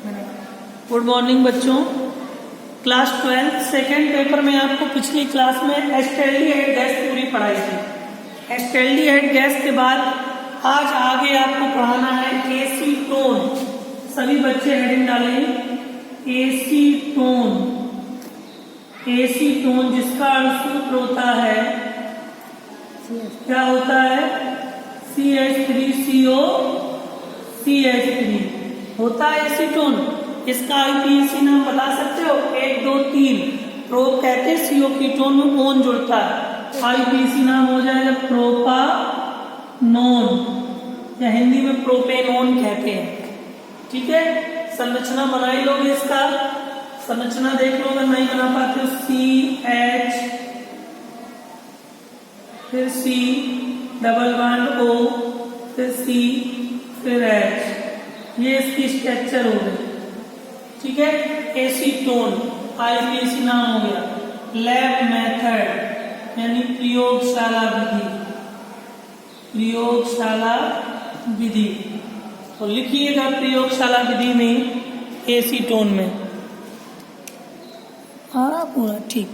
Good morning बच्चों। Class 12 second paper में आपको पिछली क्लास में एस्टैल्डिहाइड गैस पूरी पढ़ाई थी। एस्टैल्डिहाइड गैस के बाद आज आगे आपको पढ़ाना है एसीटोन। सभी बच्चे हेडिंग डालें एसीटोन। एसीटोन जिसका सूत्र होता है, क्या होता है, CH3CO CH3 होता है एसीटोन। इसका आईपीएसी नाम बता सकते हो? 1 2 3 प्रोप कहते हैं, सीओ कीटोन में ओन जुड़ता है, आईपीएसी नाम हो जाएगा प्रोपानोन या हिंदी में प्रोपेनोन कहते हैं। ठीक है, संरचना बनाई लोगे, इसका संरचना देख लो, अगर नहीं बना पाते हो CH फिर C डबल बॉन्ड O फिर C फिर H, ये इसकी स्ट्रक्चर हो गई। ठीक है, एसीटोन आईपीएसी नाम हो गया। लैब मेथड यानी प्रयोगशाला विधि, प्रयोगशाला विधि तो लिखिएगा प्रयोगशाला विधि में एसीटोन में। हाँ पूरा ठीक।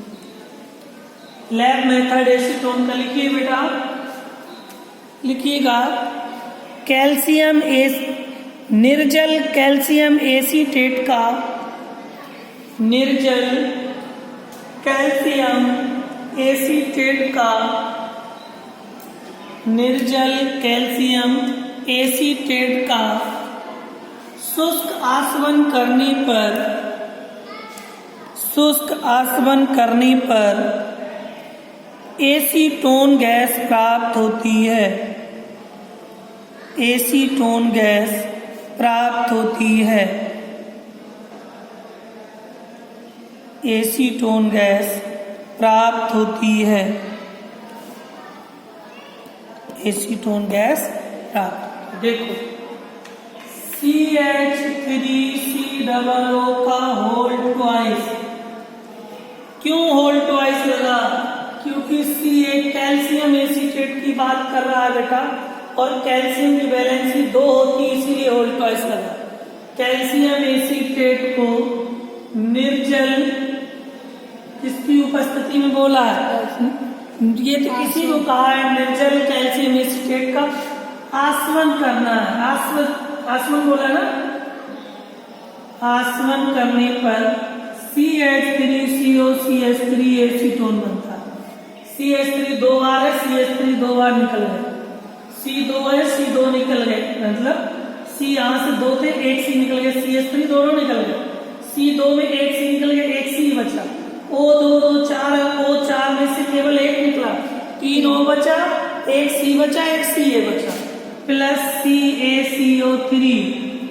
लैब मेथड एसीटोन का लिखिए बेटा, लिखिएगा कैल्शियम निर्जल कैल्शियम एसीटेट का, निर्जल कैल्शियम एसीटेट का, निर्जल कैल्शियम एसीटेट का शुष्क आसवन करने पर, शुष्क आसवन करने पर एसीटोन गैस प्राप्त होती है। एसीटोन गैस प्राप्त होती है। एसीटोन गैस प्राप्त होती है। एसीटोन गैस प्राप्त, देखो CH3COO का होल ट्वाइस, क्यों होल ट्वाइस लगा? क्योंकि C एक कैल्शियम एसीटेट की बात कर रहा है बेटा, और कैल्शियम की वैलेंसी 2 होती है, इसीलिए होल ट्वाइस लगा। कैल्शियम एसीटेट को निर्जल किसकी उपस्थिति में बोला है? ये तो किसी को कहा है निर्जल कैल्शियम एसीटेट का आसवन करना है। आसवन बोला ना, आसवन करने पर CH3CO CH3 एसीटोन बनता है। CH3 2 बार है, CH3 2 बार निकल गए, C2 है, C2 निकल गए, मतलब C यहाँ से 2 थे, 1 C निकल गए, CH3 दोनों निकल गए, C2 में 1 C निकल गया, 1 C बचा। O2 2 4 है, O4 में से केवल 1 निकला, 3 O बचा, 1 C बचा, 1 CA बचा, प्लस CaCO3।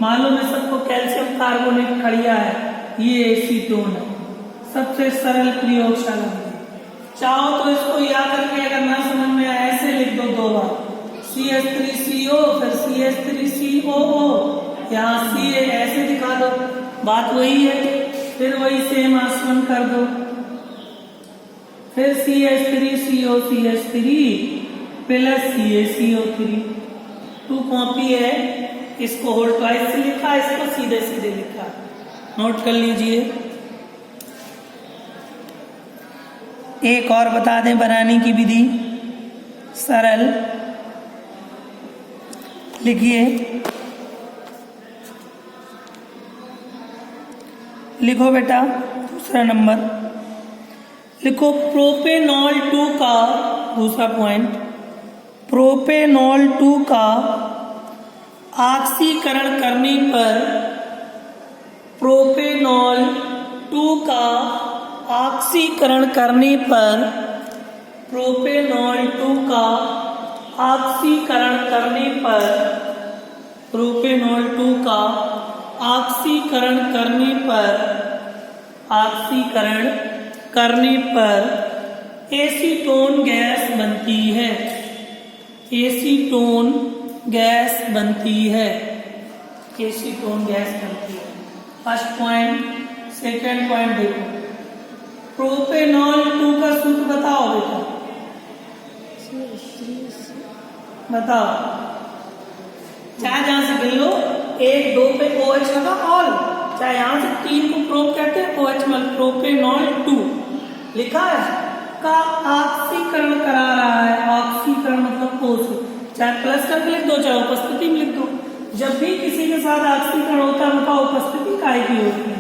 मालूम है सबको कैल्शियम कार्बोनेट खड़िया है, ये एसीटोन है। सबसे सरल प्रयोगशाला विधि। चाहो तो इसको याद करके, अगर ना समझ में आए ऐसे लिख दो 2 बार, CH3CO फिर CH3COO, यहाँ CA ऐसे दिखा दो, बात वही है। फिर वही सेम आसवन कर दो, फिर CH3CO CH3 plus CaCO3। 2 copy है, इसको होल ट्वाइस से लिखा, इसको सीधे सीधे लिखा, नोट कर लीजिए। एक और बता दें बनाने की विधि, सरल, लिखिए, लिखो बेटा, दूसरा नंबर लिखो। प्रोपेनॉल 2 का दूसरा पॉइंट, प्रोपेनॉल 2 का ऑक्सीकरण करने पर, प्रोपेनॉल 2 का ऑक्सीकरण करने पर, प्रोपेनॉल 2 का ऑक्सीकरण करने पर, प्रोपेनॉल 2 का ऑक्सीकरण करने पर, ऑक्सीकरण करने पर एसीटोन गैस बनती है। एसीटोन गैस बनती है। एसीटोन गैस बनती है। First point. सेकंड पॉइंट देखो, प्रोपेनॉल 2 का सूत्र बताओ बेटा, बताओ। चाहे जहां से गिन लो, 1 2 पे OH लगा ऑल, प्रोप कहते हैं, OH मल प्रोपेनॉल 2 लिखा है का ऑक्सीकरण करा रहा है। ऑक्सीकरण मतलब O से, चाहे प्लस करके लिख दो चाहे उपस्थिति में लिख दो। जब भी किसी के साथ ऑक्सीकरण होता है उनका उपस्थिति काय की होती है,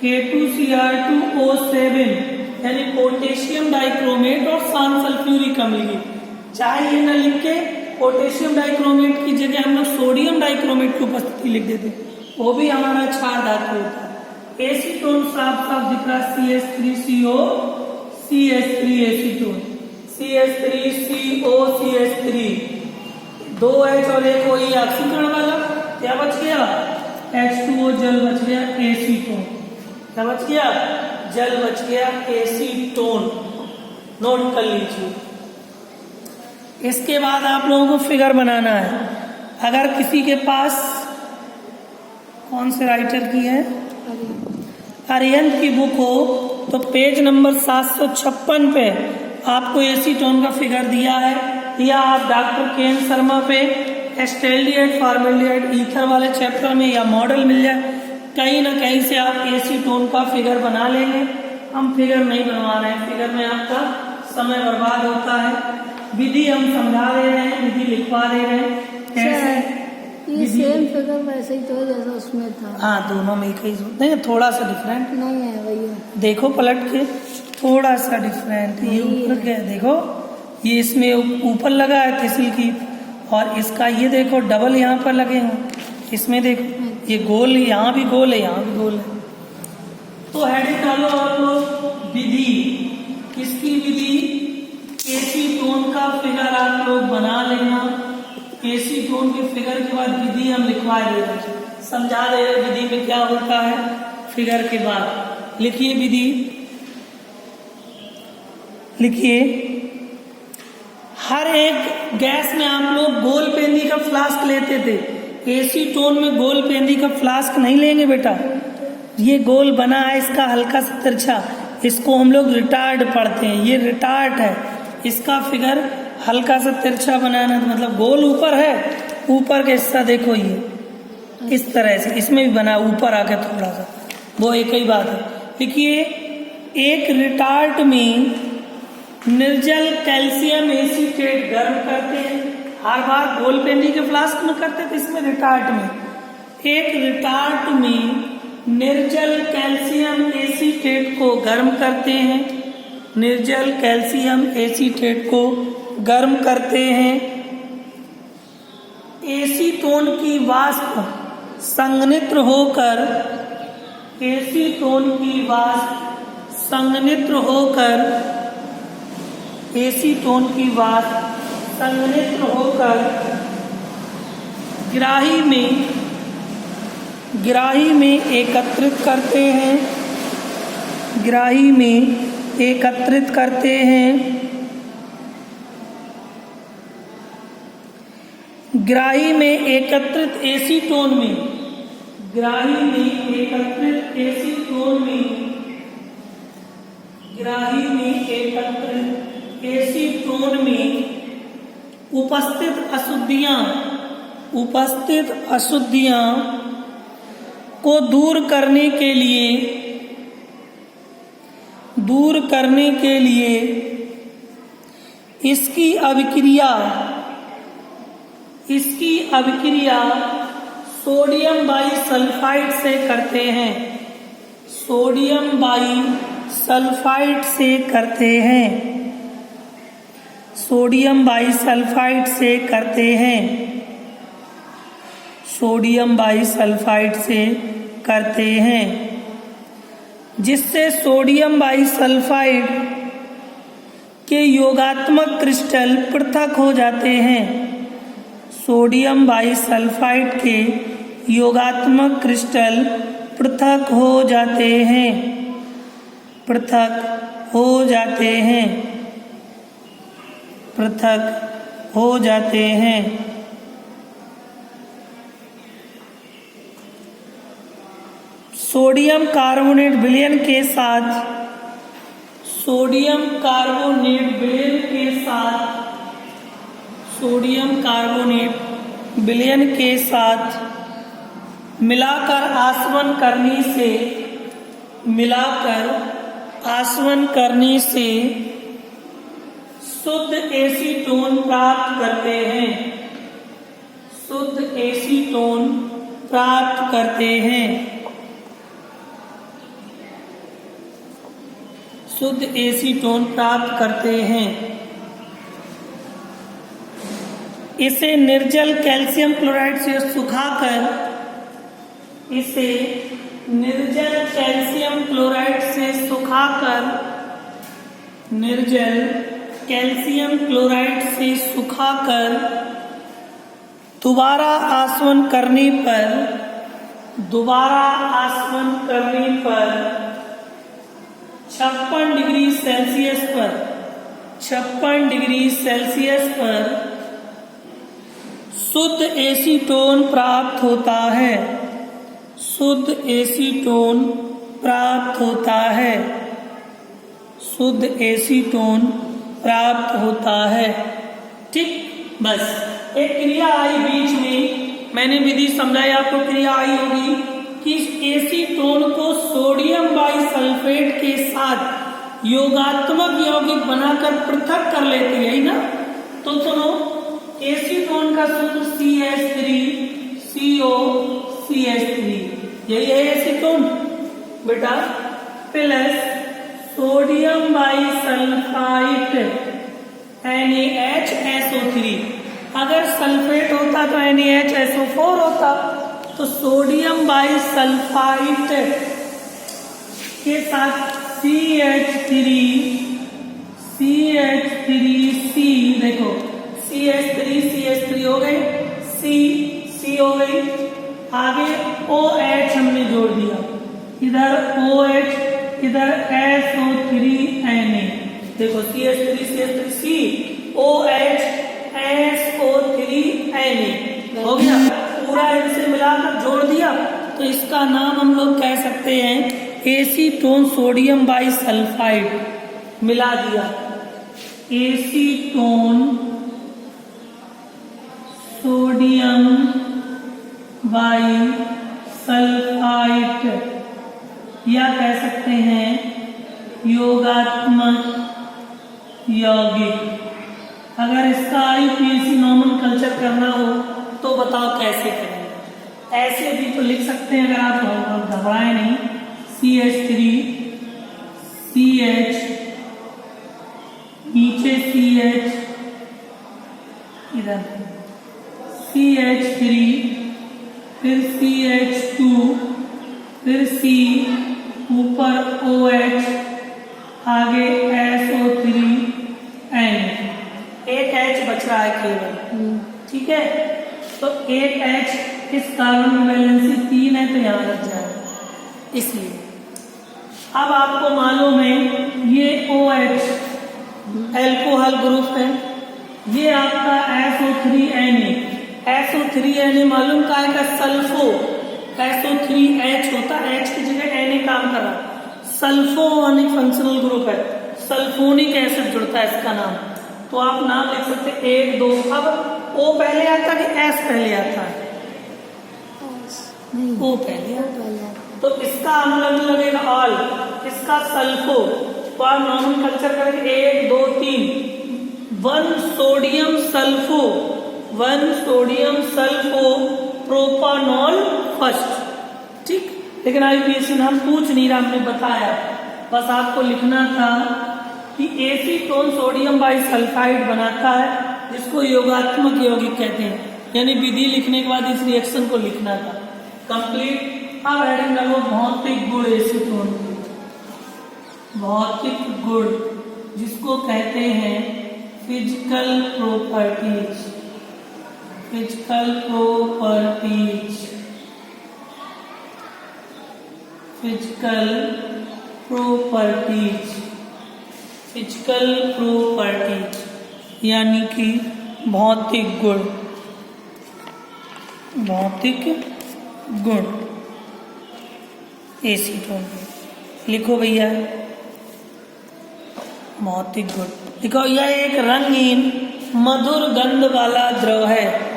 K2Cr2O7 यानी पोटेशियम डाइक्रोमेट और सान सल्फ्यूरिक अम्ल की। चाहे ये न लिख के पोटेशियम डाइक्रोमेट की जगह हम लोग सोडियम डाइक्रोमेट की उपस्थिति लिख देते, वो भी हमारा क्षार धातु होता है। एसीटोन साफ साफ दिख रहा, CH3CO CH3 acetone, CH3CO CH3, 2 H और 1 OE ऑक्सीकरण वाला, क्या बच गया H2O जल बच गया, एसीटोन क्या बच गया, जल बच गया, एसीटोन। नोट कर लीजिए। इसके बाद आप लोगों को फिगर बनाना है। अगर किसी के पास, कौन से राइटर की है, अरिहंत की बुक हो तो पेज नंबर 756 पे आपको एसीटोन का फिगर दिया है, या आप डॉक्टर के.एन. शर्मा पे एस्टेल्डिहाइड फॉर्मेल्डिहाइड ईथर वाले चैप्टर में या मॉडल मिल जाए, कहीं ना कहीं से आप एसीटोन का फिगर बना लेंगे। हम फिगर नहीं बनवा रहे हैं, फिगर में आपका समय बर्बाद होता है। विधि हम समझा दे रहे हैं, विधि लिखवा दे रहे हैं कैसे। ये सेम फिगर वैसे ही तो है जैसा उसमें था। हाँ, दोनों में एक ही नहीं, थोड़ा सा डिफरेंट नहीं है भैया, देखो पलट के, थोड़ा सा डिफरेंट। ये ऊपर क्या है देखो, ये इसमें ऊपर लगा है तिसिल की, और इसका ये देखो डबल यहाँ पर लगे हैं। इसमें देखो ये गोल, यहाँ भी गोल है, यहाँ भी गोल है। तो हेडिंग डालो आप लोग, विधि। किसकी विधि, एसीटोन का फिगर आप लोग बना लेना। एसीटोन के फिगर के बाद विधि हम लिखवा दे रहे हैं, समझा दे रहे विधि में क्या होता है। फिगर के बाद लिखिए विधि, लिखिए। हर एक गैस में आप लोग गोल पेंदी का फ्लास्क लेते थे, एसीटोन में गोल पेंदी का फ्लास्क नहीं लेंगे बेटा। ये गोल बना है, इसका हल्का सा तिरछा, इसको हम लोग रिटार्ड पढ़ते हैं, ये रिटार्ड है। इसका फिगर हल्का सा तिरछा बनाना, मतलब गोल ऊपर है, ऊपर का हिस्सा देखो ये इस तरह से, इसमें भी बना ऊपर आके थोड़ा सा, वो एक ही बात है। देखिए, एक रिटार्ड में निर्जल कैल्शियम एसीटेट गर्म करते हैं, हर बार गोल पेंडी के फ्लास्क में करते थे, इसमें रिटार्ड में, एक रिटार्ड में निर्जल कैल्शियम एसीटेट को गर्म करते हैं, निर्जल कैल्शियम एसीटेट को गर्म करते हैं। एसीटोन की वाष्प संघनित्र होकर, एसीटोन की वाष्प संघनित्र होकर, एसीटोन की वाष्प संघनित्र होकर ग्राही में एकत्रित करते हैं, ग्राही में एकत्रित करते हैं, ग्राही में एकत्रित एसीटोन में, ग्राही में एकत्रित एसीटोन में, ग्राही में एकत्रित एसीटोन में उपस्थित अशुद्धियां को दूर करने के लिए इसकी अभिक्रिया सोडियम बाईसल्फाइड से करते हैं, सोडियम बाईसल्फाइड से करते हैं, सोडियम बाईसल्फाइड से करते हैं, सोडियम बाईसल्फाइड से करते हैं, जिससे सोडियम बाईसल्फाइड के योगात्मक क्रिस्टल पृथक हो जाते हैं, सोडियम बाईसल्फाइड के योगात्मक क्रिस्टल पृथक हो जाते हैं, पृथक हो जाते हैं, पृथक हो जाते हैं। सोडियम कार्बोनेट विलयन के साथ, सोडियम कार्बोनेट विलयन के साथ, सोडियम कार्बोनेट विलयन के साथ मिलाकर आसवन करने से शुद्ध एसीटोन प्राप्त करते हैं। शुद्ध एसीटोन प्राप्त करते हैं। शुद्ध एसीटोन प्राप्त करते हैं। इसे निर्जल कैल्शियम क्लोराइड से सुखाकर दोबारा आसवन करने पर 56 डिग्री सेल्सियस पर शुद्ध एसीटोन प्राप्त होता है। शुद्ध एसीटोन प्राप्त होता है। ठीक, बस एक क्रिया आई बीच में, मैंने विधि समझाई आपको, क्रिया आई होगी कि एसीटोन को सोडियम बाइसल्फेट के साथ योगात्मक यौगिक बनाकर पृथक कर लेती है ना। तो सुनो, एसीटोन का सूत्र CH3COCH3, यही है एसीटोन बेटा, प्लस सोडियम बाइसल्फाइड NaHSO3। अगर सल्फेट होता तो NaHSO4 होता। तो सोडियम बाइसल्फाइड के साथ CH3C, देखो CH3 हो गए, C हो गई, आगे OH हमने जोड़ दिया, इधर OH, इधर SO3Na, देखो CH3C OH SO3Na हो गया। पूरा इनसे मिलाकर जोड़ दिया, तो इसका नाम हम लोग कह सकते हैं एसीटोन सोडियम बाइसल्फाइड। मिला दिया, एसीटोन सोडियम बाइसल्फाइड, या कह सकते हैं योगात्मक यौगिक। अगर इसका IUPAC नोमेनक्लेचर करना हो तो बताओ कैसे करेंगे। ऐसे भी तो लिख सकते हैं, अगर आप घबराए नहीं, CH3CH, नीचे CH, इधर CH3, फिर CH2, फिर C, ऊपर OH, आगे SO3N, एक H बच रहा है केवल। ठीक है, तो एक H, इस कार्बन की वैलेंसी 3 है तो यहां लग जाएगा। इसलिए अब आपको मालूम है ये OH एल्कोहल ग्रुप है, ये आपका SO3Na मालूम का है, सल्फो SO3H होता, H की जगह Na काम कर रहा, सल्फोनिक फंक्शनल ग्रुप है, सल्फोनिक एसिड जुड़ता है इसका नाम। तो आप नाम लिख सकते 1, 2, अब O पहले आता है कि S पहले आता है? O पहले आता, तो इसका अम्ल लगेगा ऑल, इसका सल्फो, तो आप नोमेनक्लेचर करेंगे 1, 2, 3, 1 सोडियम सल्फो प्रोपानॉल फर्स्ट। ठीक, लेकिन IUPAC नाम पूछ नहीं रहा, हमने बताया, बस आपको लिखना था कि एसीटोन सोडियम बाइसल्फाइड बनाता है, जिसको योगात्मक यौगिक कहते हैं। यानी विधि लिखने के बाद इस रिएक्शन को लिखना था कंप्लीट। अब हेडिंग डालो भौतिक गुण एसीटोन, भौतिक गुण जिसको कहते हैं फिजिकल प्रॉपर्टीज। यानी कि भौतिक गुण एसीटोन। लिखो भैया, भौतिक गुण लिखो। यह एक रंगहीन मधुर गंध वाला द्रव है।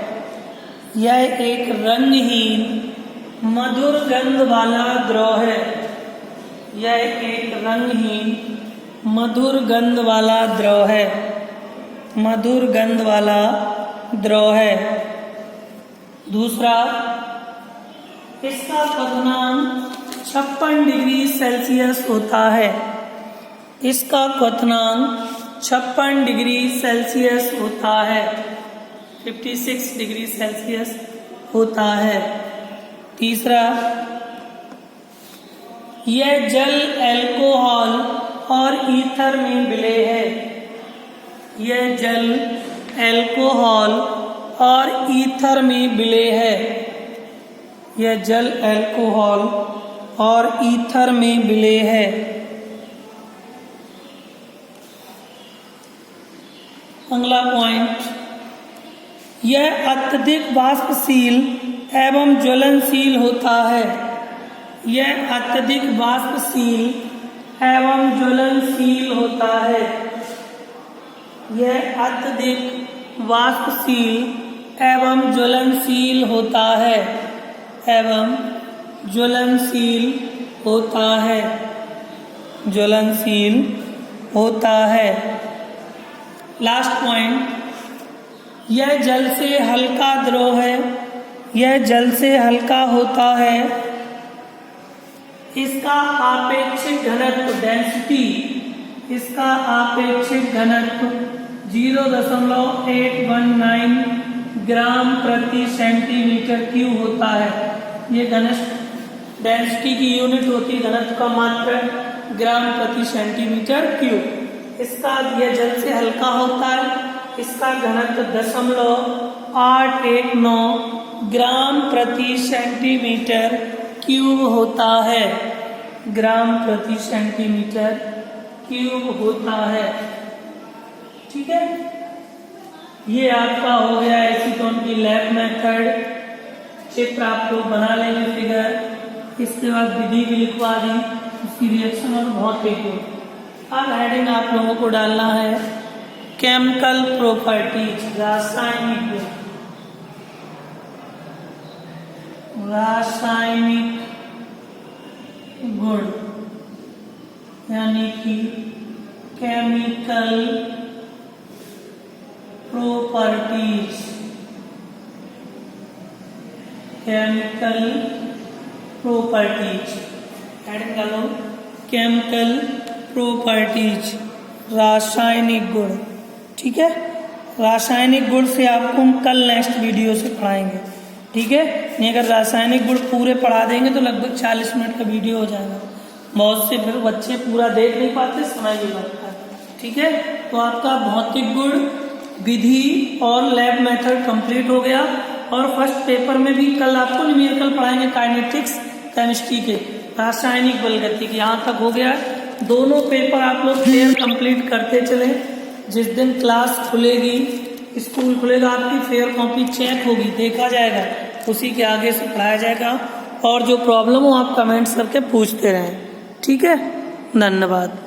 यह एक रंगहीन मधुर गंध वाला द्रव है। यह एक रंगहीन मधुर गंध वाला द्रव है। मधुर गंध वाला द्रव है। दूसरा, इसका क्वथनांक 56 डिग्री सेल्सियस होता है। इसका क्वथनांक 56 डिग्री सेल्सियस होता है। 56 डिग्री सेल्सियस होता है। तीसरा, यह जल अल्कोहल और ईथर में विलय है। यह जल अल्कोहल और ईथर में विलय है। यह जल अल्कोहल और ईथर में विलय है। अगला पॉइंट, यह अत्यधिक वाष्पशील एवं ज्वलनशील होता है। यह अत्यधिक वाष्पशील एवं ज्वलनशील होता है। यह अत्यधिक वाष्पशील एवं ज्वलनशील होता है। एवं ज्वलनशील होता है। ज्वलनशील होता है। लास्ट पॉइंट, यह जल से हल्का द्रव है। यह जल से हल्का होता है। इसका आपेक्षिक घनत्व डेंसिटी, इसका आपेक्षिक घनत्व 0.819 ग्राम प्रति सेंटीमीटर क्यूब होता है। ये घनत्व डेंसिटी की यूनिट होती है, घनत्व का मात्रक ग्राम प्रति सेंटीमीटर क्यूब। इसका यह जल से हल्का होता है। इसका घनत्व 0.819 ग्राम प्रति सेंटीमीटर क्यूब होता है। ग्राम प्रति सेंटीमीटर क्यूब होता है। ठीक है, ये आपका हो गया एसीटोन की लैब मेथड। चित्र आप लोग बना लेंगे फिगर। इसके बाद विधि भी लिखवा दी, उसकी रिएक्शन और भौतिक गुण। अब हेडिंग आप लोगों को डालना है केमिकल प्रॉपर्टीज, रासायनिक गुण। रासायनिक गुण यानी कि chemical properties. Chemical properties heading डालो केमिकल प्रॉपर्टीज, रासायनिक गुण। ठीक है, रासायनिक गुण से आपको हम कल नेक्स्ट वीडियो से पढ़ाएंगे। ठीक है, नहीं अगर रासायनिक गुण पूरे पढ़ा देंगे तो लगभग 40 मिनट का वीडियो हो जाएगा। बहुत से फिर बच्चे पूरा देख नहीं पाते, समय भी लगता है। ठीक है, तो आपका भौतिक गुण, विधि और लैब मेथड कंप्लीट हो गया। और फर्स्ट पेपर में भी कल आपको न्यूमेरिकल पढ़ाएंगे, काइनेटिक्स केमिस्ट्री के, रासायनिक बलगतिकी, यहाँ तक हो गया। दोनों पेपर आप लोग फेयर कंप्लीट करते चले। जिस दिन क्लास खुलेगी, स्कूल खुलेगा, आपकी फेयर कॉपी चेक होगी, देखा जाएगा, उसी के आगे से पढ़ाया जाएगा। और जो प्रॉब्लम हो आप कमेंट्स करके पूछते रहें। ठीक है, धन्यवाद।